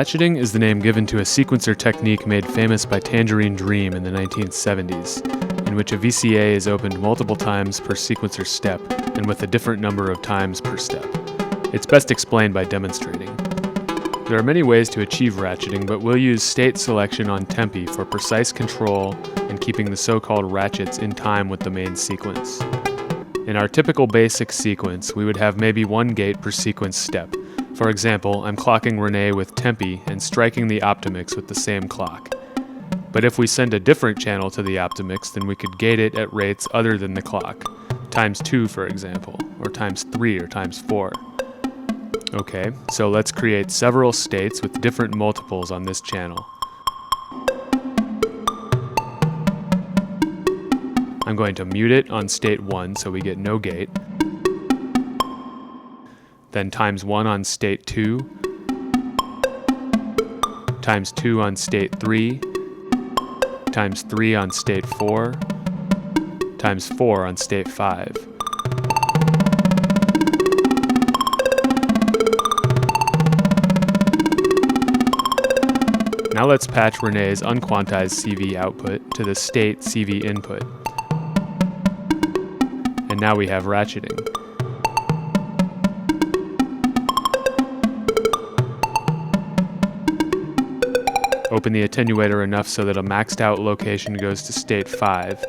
Ratcheting is the name given to a sequencer technique made famous by Tangerine Dream in the 1970s, in which a VCA is opened multiple times per sequencer step and with a different number of times per step. It's best explained by demonstrating. There are many ways to achieve ratcheting, but we'll use state selection on TEMPI for precise control and keeping the so-called ratchets in time with the main sequence. In our typical basic sequence, we would have maybe one gate per sequence step. For example, I'm clocking René with TEMPI and striking the Optimix with the same clock. But if we send a different channel to the Optimix, then we could gate it at rates other than the clock, times 2 for example, or times 3 or times 4. Okay, so let's create several states with different multiples on this channel. I'm going to mute it on state 1 so we get no gate. Then times 1 on state 2, times 2 on state 3, times 3 on state 4, times 4 on state 5. Now let's patch René's unquantized CV output to the state CV input. And now we have ratcheting. Open the attenuator enough so that a maxed out location goes to state 5.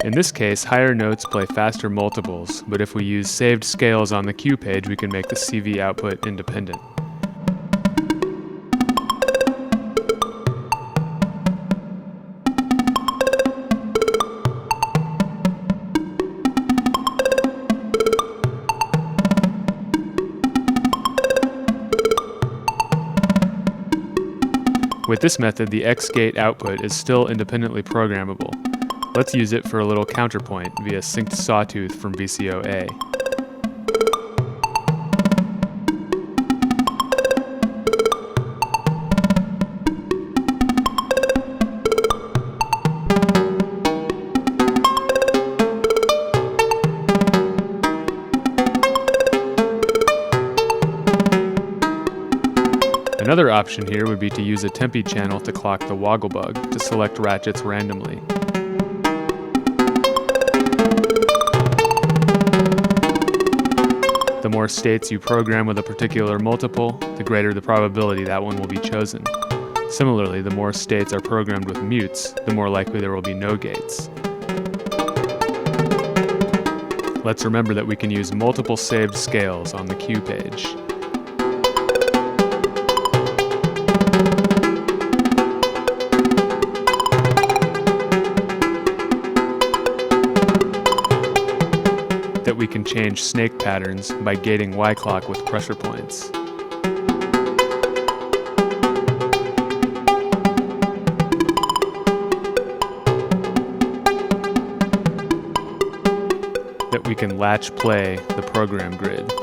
In this case, higher notes play faster multiples, but if we use saved scales on the cue page, we can make the CV output independent. With this method, the X gate output is still independently programmable. Let's use it for a little counterpoint via synced sawtooth from VCO-A. Another option here would be to use a TEMPI channel to clock the Wogglebug to select ratchets randomly. The more states you program with a particular multiple, the greater the probability that one will be chosen. Similarly, the more states are programmed with mutes, the more likely there will be no gates. Let's remember that we can use multiple saved scales on the cue page. That we can change snake patterns by gating Y-clock with pressure points. That we can latch play the program grid.